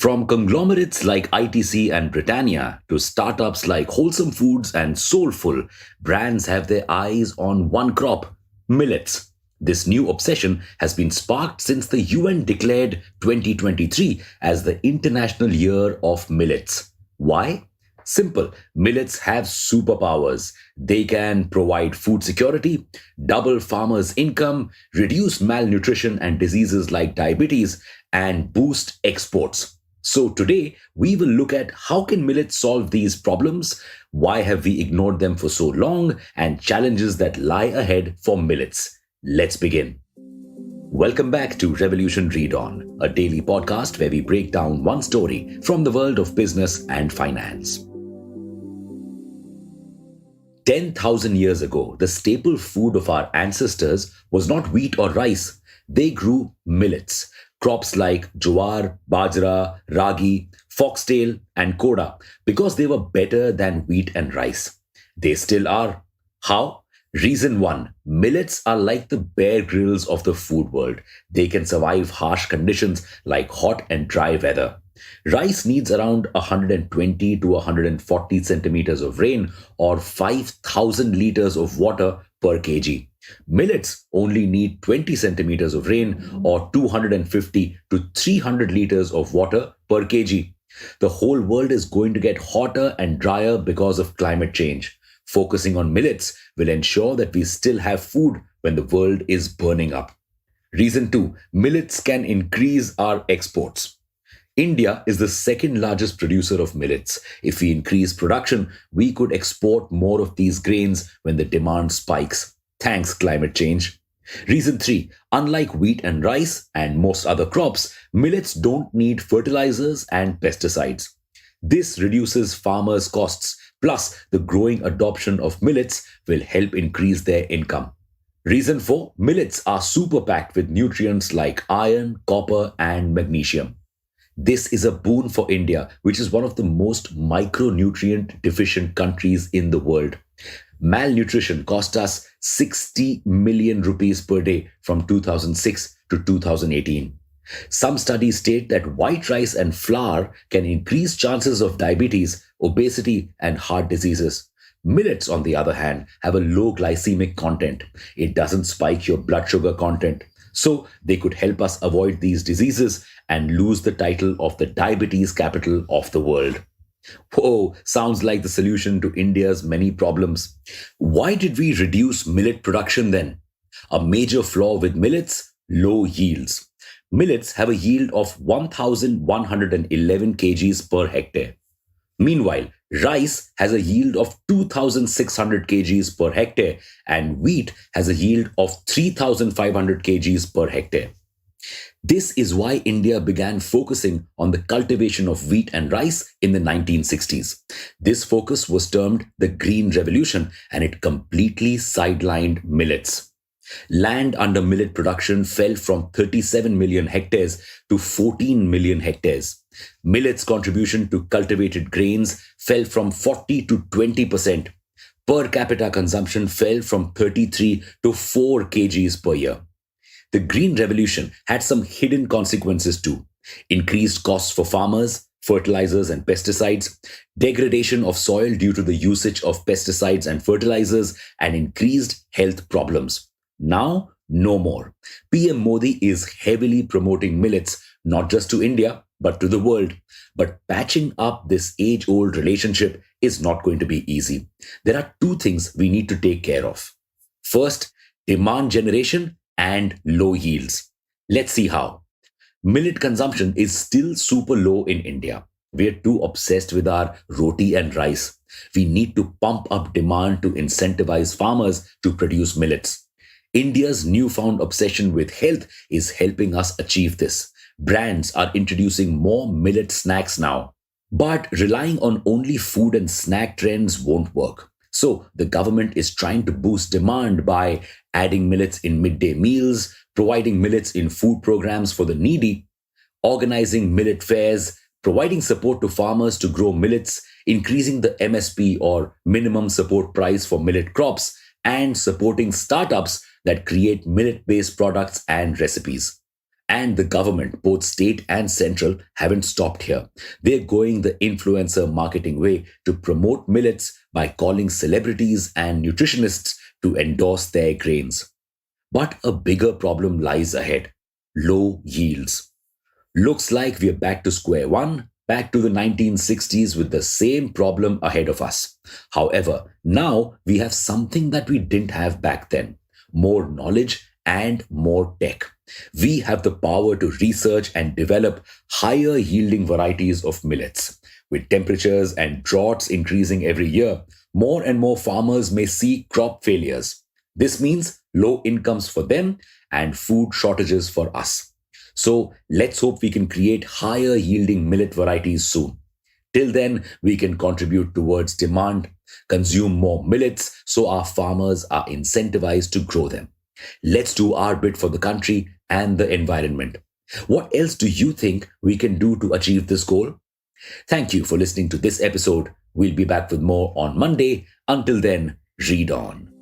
From conglomerates like ITC and Britannia to startups like Wholesome Foods and Soulful, brands have their eyes on one crop, millets. This new obsession has been sparked since the UN declared 2023 as the International Year of Millets. Why? Simple. Millets have superpowers. They can provide food security, double farmers' income, reduce malnutrition and diseases like diabetes, and boost exports. So today we will look at how can millets solve these problems, why have we ignored them for so long, and challenges that lie ahead for millets. Let's begin. Welcome back to Revolution Read On, a daily podcast where we break down one story from the world of business and finance. 10,000 years ago, the staple food of our ancestors was not wheat or rice. They grew millets, crops like jowar, bajra, ragi, foxtail, and koda, because they were better than wheat and rice. They still are. How? Reason 1. Millets are like the Bear Grylls of the food world. They can survive harsh conditions like hot and dry weather. Rice needs around 120 to 140 centimeters of rain or 5,000 liters of water per kg. Millets only need 20 centimeters of rain or 250 to 300 liters of water per kg. The whole world is going to get hotter and drier because of climate change. Focusing on millets will ensure that we still have food when the world is burning up. Reason 2. Millets can increase our exports. India is the second largest producer of millets. If we increase production, we could export more of these grains when the demand spikes. Thanks, climate change. Reason 3. Unlike wheat and rice and most other crops, millets don't need fertilizers and pesticides. This reduces farmers' costs. Plus, the growing adoption of millets will help increase their income. Reason 4. Millets are super packed with nutrients like iron, copper, and magnesium. This is a boon for India, which is one of the most micronutrient deficient countries in the world. Malnutrition cost us 60 million rupees per day from 2006 to 2018. Some studies state that white rice and flour can increase chances of diabetes, obesity, and heart diseases. Millets, on the other hand, have a low glycemic content. It doesn't spike your blood sugar content. So they could help us avoid these diseases and lose the title of the diabetes capital of the world. Whoa, sounds like the solution to India's many problems. Why did we reduce millet production then? A major flaw with millets: low yields. Millets have a yield of 1,111 kgs per hectare. Meanwhile, rice has a yield of 2,600 kgs per hectare and wheat has a yield of 3,500 kgs per hectare. This is why India began focusing on the cultivation of wheat and rice in the 1960s. This focus was termed the Green Revolution and it completely sidelined millets. Land under millet production fell from 37 million hectares to 14 million hectares. Millet's contribution to cultivated grains fell from 40 to 20%. Per capita consumption fell from 33 to 4 kgs per year. The Green Revolution had some hidden consequences too. Increased costs for farmers, fertilizers and pesticides, degradation of soil due to the usage of pesticides and fertilizers, and increased health problems. Now, no more. PM Modi is heavily promoting millets, not just to India, but to the world. But patching up this age-old relationship is not going to be easy. There are two things we need to take care of. First, demand generation and low yields. Let's see how. Millet consumption is still super low in India. We're too obsessed with our roti and rice. We need to pump up demand to incentivize farmers to produce millets. India's newfound obsession with health is helping us achieve this. Brands are introducing more millet snacks now. But relying on only food and snack trends won't work. So the government is trying to boost demand by adding millets in midday meals, providing millets in food programs for the needy, organizing millet fairs, providing support to farmers to grow millets, increasing the MSP or minimum support price for millet crops, and supporting startups that create millet-based products and recipes. And the government, both state and central, haven't stopped here. They're going the influencer marketing way to promote millets by calling celebrities and nutritionists to endorse their grains. But a bigger problem lies ahead: low yields. Looks like we're back to square one, back to the 1960s with the same problem ahead of us. However, now we have something that we didn't have back then: more knowledge and more tech. We have the power to research and develop higher yielding varieties of millets. With temperatures and droughts increasing every year, more and more farmers may see crop failures. This means low incomes for them and food shortages for us. So let's hope we can create higher yielding millet varieties soon. Till then, we can contribute towards demand, consume more millets so our farmers are incentivized to grow them. Let's do our bit for the country and the environment. What else do you think we can do to achieve this goal? Thank you for listening to this episode. We'll be back with more on Monday. Until then, read on.